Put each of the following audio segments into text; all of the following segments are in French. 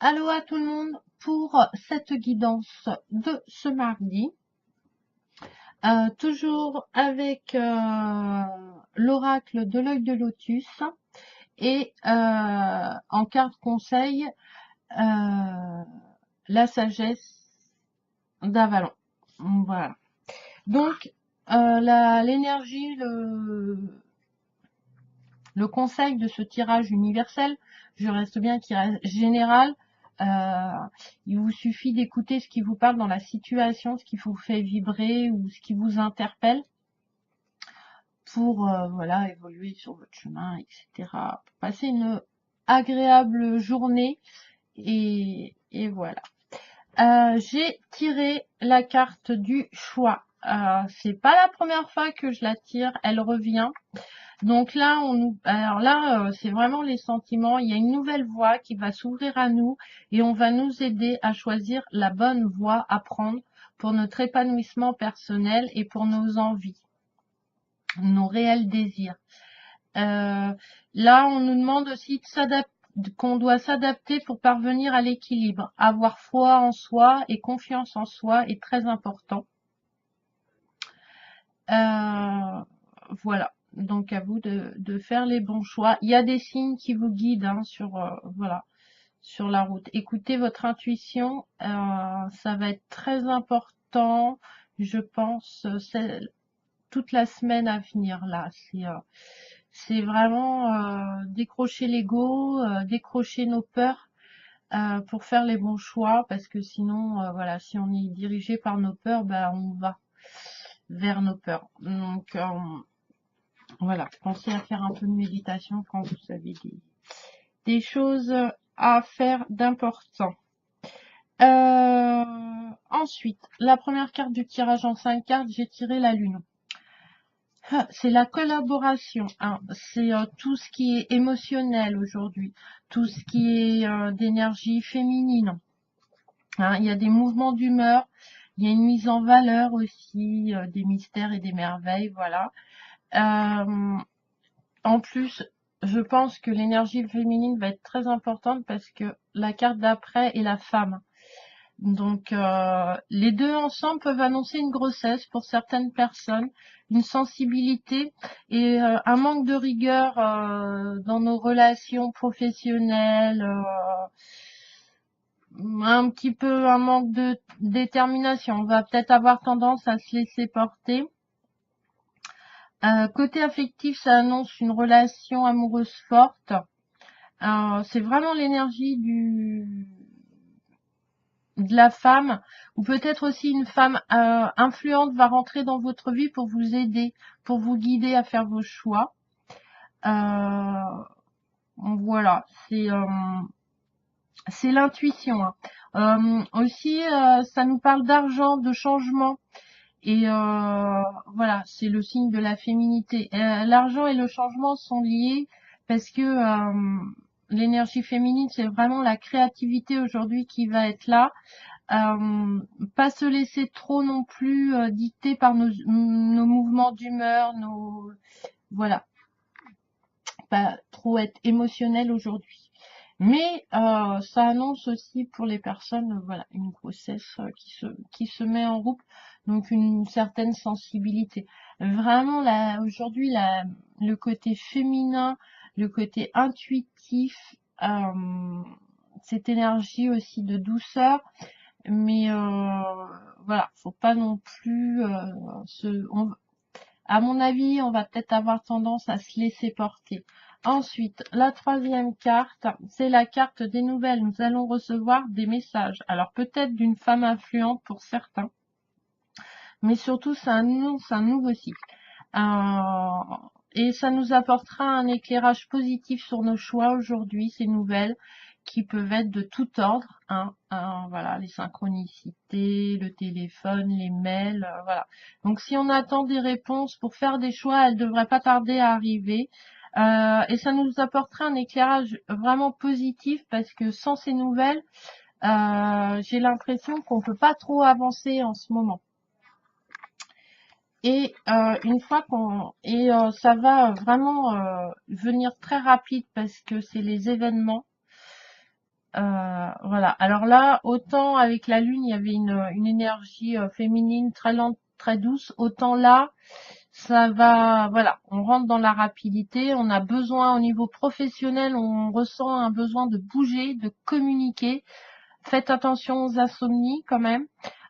Allô à tout le monde pour cette guidance de ce mardi. Toujours avec l'oracle de l'œil de lotus et en carte conseil la sagesse d'Avalon. Voilà. Donc l'énergie, le conseil de ce tirage universel, je reste bien qu'il reste général. Il vous suffit d'écouter ce qui vous parle dans la situation, ce qui vous fait vibrer ou ce qui vous interpelle pour voilà, évoluer sur votre chemin, etc. Pour passer une agréable journée et voilà. J'ai tiré la carte du choix. C'est pas la première fois que je la tire, elle revient. Donc là, alors là, c'est vraiment les sentiments. Il y a une nouvelle voie qui va s'ouvrir à nous et on va nous aider à choisir la bonne voie à prendre pour notre épanouissement personnel et pour nos envies, nos réels désirs. Là, on nous demande aussi qu'on doit s'adapter pour parvenir à l'équilibre. Avoir foi en soi et confiance en soi est très important. Voilà. Donc à vous de faire les bons choix. Il y a des signes qui vous guident hein, voilà, sur la route. Écoutez votre intuition, ça va être très important, je pense, toute la semaine à venir là. C'est vraiment décrocher l'ego, décrocher nos peurs pour faire les bons choix, parce que sinon, voilà, si on est dirigé par nos peurs, ben on va vers nos peurs. Donc voilà, pensez à faire un peu de méditation quand vous avez des choses à faire d'important. Ensuite, la première carte du tirage en 5 cartes, j'ai tiré la lune. C'est la collaboration, hein. C'est tout ce qui est émotionnel aujourd'hui, tout ce qui est d'énergie féminine. Hein. Il y a des mouvements d'humeur, il y a une mise en valeur aussi des mystères et des merveilles, voilà. En plus, je pense que l'énergie féminine va être très importante parce que la carte d'après est la femme. Donc, les deux ensemble peuvent annoncer une grossesse pour certaines personnes, une sensibilité et un manque de rigueur dans nos relations professionnelles, un petit peu un manque de détermination. On va peut-être avoir tendance à se laisser porter. Côté affectif, ça annonce une relation amoureuse forte. C'est vraiment l'énergie de la femme, ou peut-être aussi une femme influente va rentrer dans votre vie pour vous aider, pour vous guider à faire vos choix. Voilà, c'est l'intuition. Hein. Aussi, ça nous parle d'argent, de changement. Et voilà, c'est le signe de la féminité. L'argent et le changement sont liés parce que l'énergie féminine, c'est vraiment la créativité aujourd'hui qui va être là. Pas se laisser trop non plus dicter par nos mouvements d'humeur, voilà, pas trop être émotionnel aujourd'hui. Mais ça annonce aussi pour les personnes, voilà, une grossesse qui se met en route, donc une certaine sensibilité. Vraiment, là, aujourd'hui, le côté féminin, le côté intuitif, cette énergie aussi de douceur, mais voilà, faut pas non plus à mon avis, on va peut-être avoir tendance à se laisser porter. Ensuite, la troisième carte, c'est la carte des nouvelles. Nous allons recevoir des messages. Alors peut-être d'une femme influente pour certains, mais surtout ça annonce un nouveau cycle. Et ça nous apportera un éclairage positif sur nos choix aujourd'hui, ces nouvelles qui peuvent être de tout ordre, hein, voilà, les synchronicités, le téléphone, les mails, voilà. Donc si on attend des réponses pour faire des choix, elles ne devraient pas tarder à arriver. Et ça nous apportera un éclairage vraiment positif parce que sans ces nouvelles, j'ai l'impression qu'on peut pas trop avancer en ce moment. Et une fois ça va vraiment venir très rapide parce que c'est les événements. Voilà. Alors là, autant avec la lune, il y avait une énergie féminine très lente, très douce, autant là, ça va, voilà, on rentre dans la rapidité, on a besoin au niveau professionnel, on ressent un besoin de bouger, de communiquer. Faites attention aux insomnies quand même.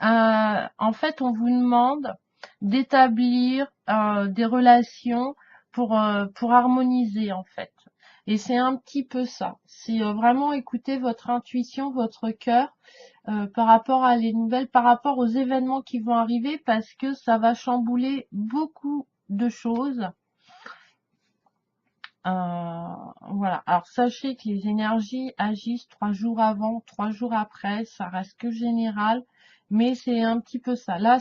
En fait, on vous demande d'établir des relations pour harmoniser en fait. Et c'est un petit peu ça. C'est vraiment écouter votre intuition, votre cœur par rapport à les nouvelles, par rapport aux événements qui vont arriver, parce que ça va chambouler beaucoup de choses. Voilà. Alors sachez que les énergies agissent 3 jours avant, 3 jours après, ça reste que général, mais c'est un petit peu ça. Là,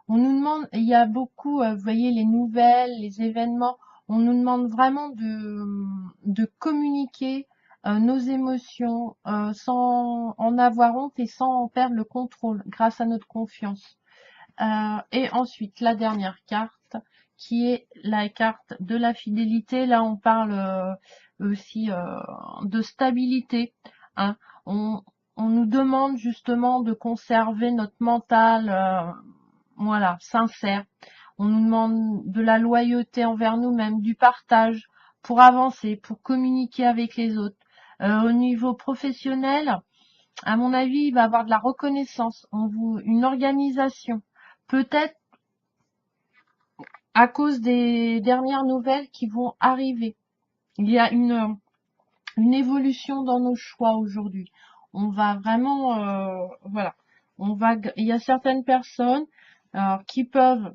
on nous demande, il y a beaucoup, vous voyez, les nouvelles, les événements, on nous demande vraiment de communiquer nos émotions sans en avoir honte et sans en perdre le contrôle grâce à notre confiance. Et ensuite, la dernière carte, qui est la carte de la fidélité. Là, on parle aussi de stabilité. Hein. On nous demande justement de conserver notre mental, voilà, sincère. On nous demande de la loyauté envers nous-mêmes, du partage pour avancer, pour communiquer avec les autres. Au niveau professionnel, à mon avis, il va y avoir de la reconnaissance, une organisation. Peut-être à cause des dernières nouvelles qui vont arriver. Il y a une évolution dans nos choix aujourd'hui. On va vraiment, voilà, il y a certaines personnes qui peuvent,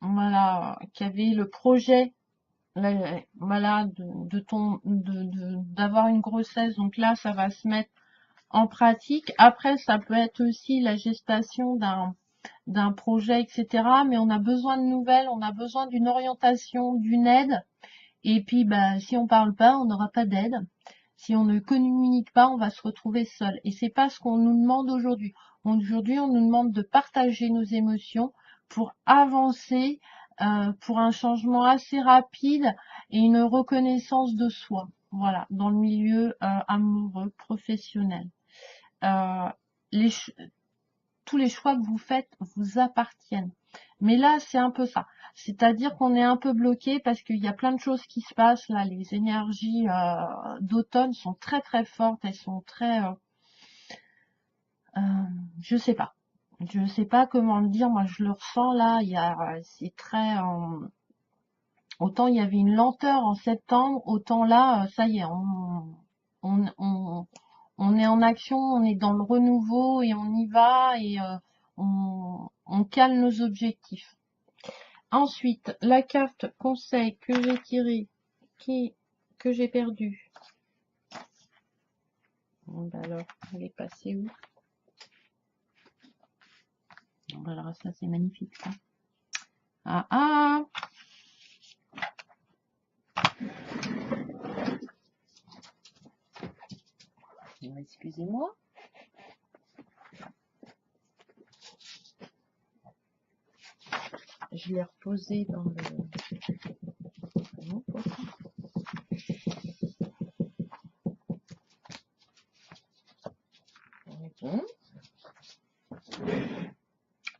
voilà, qui avaient le projet, voilà, d'avoir une grossesse. Donc là, ça va se mettre en pratique. Après, ça peut être aussi la gestation d'un projet, etc. Mais on a besoin de nouvelles, on a besoin d'une orientation, d'une aide. Et puis, bah, si on parle pas, on n'aura pas d'aide. Si on ne communique pas, on va se retrouver seul. Et c'est pas ce qu'on nous demande aujourd'hui. Aujourd'hui, on nous demande de partager nos émotions pour avancer, pour un changement assez rapide et une reconnaissance de soi. Voilà, dans le milieu amoureux, professionnel. Euh, les, tous les choix que vous faites vous appartiennent. Mais là, c'est un peu ça. C'est-à-dire qu'on est un peu bloqué parce qu'il y a plein de choses qui se passent là. Les énergies d'automne sont très très fortes. Elles sont très, je sais pas. Je sais pas comment le dire. Moi, je le ressens là. C'est très. Autant il y avait une lenteur en septembre, autant là, ça y est, on, on, on est en action, on est dans le renouveau et on y va et on cale nos objectifs. Ensuite, la carte conseil que j'ai tirée, que j'ai perdue. Bon, bah alors, elle est passée où? Alors ça, c'est magnifique ça. Ah ah! Excusez-moi. Je l'ai reposé dans le...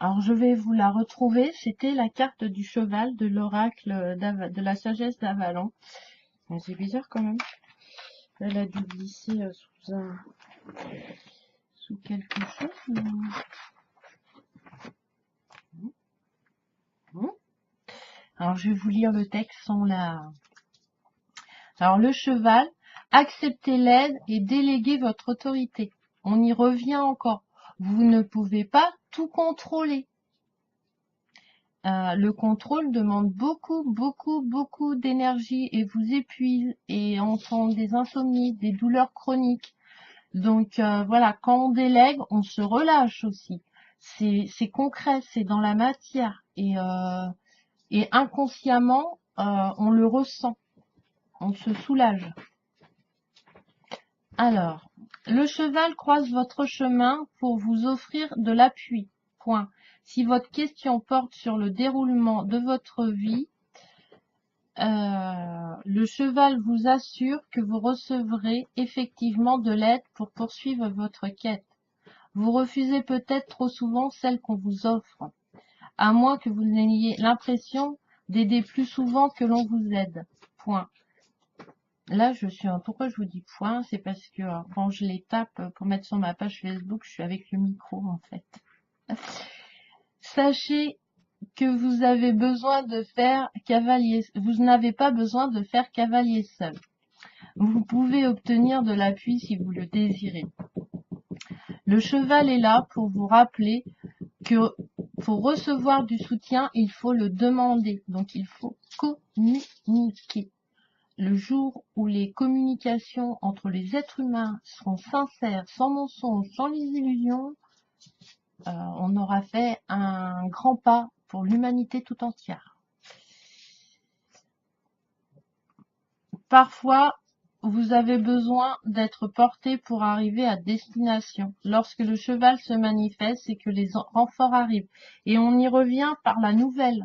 Alors je vais vous la retrouver. C'était la carte du cheval de l'oracle de la sagesse d'Avalon. C'est bizarre quand même. Elle a dû glisser sous quelque chose. Alors je vais vous lire le texte sans la... Alors le cheval, acceptez l'aide et déléguez votre autorité. On y revient encore. Vous ne pouvez pas tout contrôler. Le contrôle demande beaucoup d'énergie et vous épuise et on sent des insomnies, des douleurs chroniques. Donc voilà, quand on délègue, on se relâche aussi. C'est concret, c'est dans la matière et inconsciemment, on le ressent, on se soulage. Alors, le cheval croise votre chemin pour vous offrir de l'appui. Point. Si votre question porte sur le déroulement de votre vie, le cheval vous assure que vous recevrez effectivement de l'aide pour poursuivre votre quête. Vous refusez peut-être trop souvent celle qu'on vous offre, à moins que vous n'ayez l'impression d'aider plus souvent que l'on vous aide. Point. Là, pourquoi je vous dis point? C'est parce que quand je les tape pour mettre sur ma page Facebook, je suis avec le micro, en fait. Sachez que vous avez besoin de faire cavalier. Vous n'avez pas besoin de faire cavalier seul. Vous pouvez obtenir de l'appui si vous le désirez. Le cheval est là pour vous rappeler que pour recevoir du soutien, il faut le demander. Donc, il faut communiquer. Le jour où les communications entre les êtres humains seront sincères, sans mensonges, sans les illusions, on aura fait un grand pas pour l'humanité tout entière. Parfois, vous avez besoin d'être porté pour arriver à destination. Lorsque le cheval se manifeste, c'est que les renforts arrivent. Et on y revient par la nouvelle.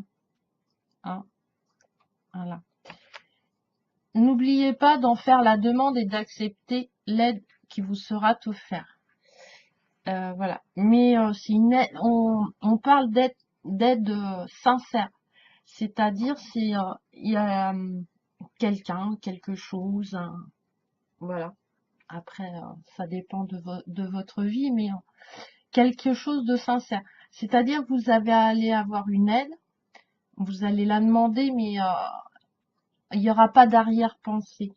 Hein, voilà. N'oubliez pas d'en faire la demande et d'accepter l'aide qui vous sera offerte. Voilà. Mais on parle d'aide sincère. C'est-à-dire, il y a quelqu'un, quelque chose, voilà. Après, ça dépend de votre vie, mais quelque chose de sincère. C'est-à-dire que vous allez aller avoir une aide, vous allez la demander, mais il n'y aura pas d'arrière-pensée.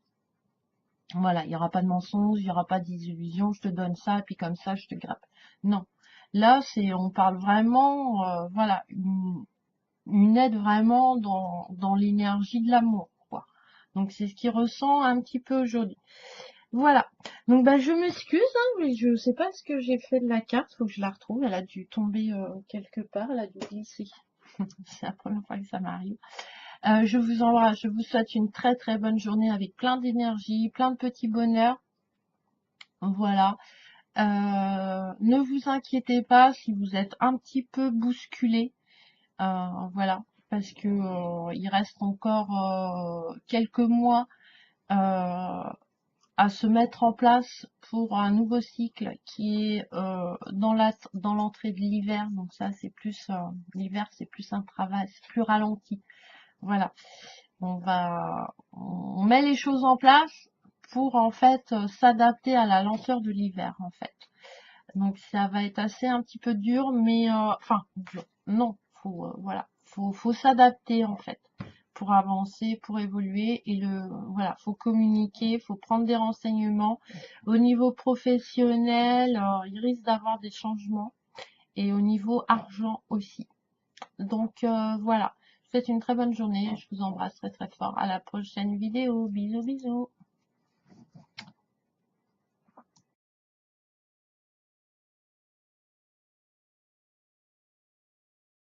Voilà, il n'y aura pas de mensonge, il n'y aura pas d'illusion, je te donne ça, et puis comme ça, je te grappe. Non. Là, on parle vraiment, voilà, une aide vraiment dans l'énergie de l'amour, quoi. Donc, c'est ce qu'il ressent un petit peu aujourd'hui. Voilà. Donc, bah, je m'excuse, hein, mais je sais pas ce que j'ai fait de la carte, faut que je la retrouve. Elle a dû tomber quelque part, elle a dû glisser. C'est la première fois que ça m'arrive. Je vous embrasse, je vous souhaite une très très bonne journée avec plein d'énergie, plein de petits bonheurs. Voilà. Ne vous inquiétez pas si vous êtes un petit peu bousculé. Voilà. Parce que il reste encore quelques mois à se mettre en place pour un nouveau cycle qui est dans l'entrée de l'hiver. Donc ça, c'est plus l'hiver, c'est plus un travail, c'est plus ralenti. Voilà. On met les choses en place pour en fait s'adapter à la lenteur de l'hiver en fait. Donc ça va être assez un petit peu dur, mais enfin dur. Non, voilà, faut s'adapter en fait pour avancer, pour évoluer et voilà, faut communiquer, faut prendre des renseignements. Au niveau professionnel, il risque d'avoir des changements et au niveau argent aussi. Donc voilà, je vous souhaite une très bonne journée, je vous embrasse très très fort. À la prochaine vidéo, bisous bisous.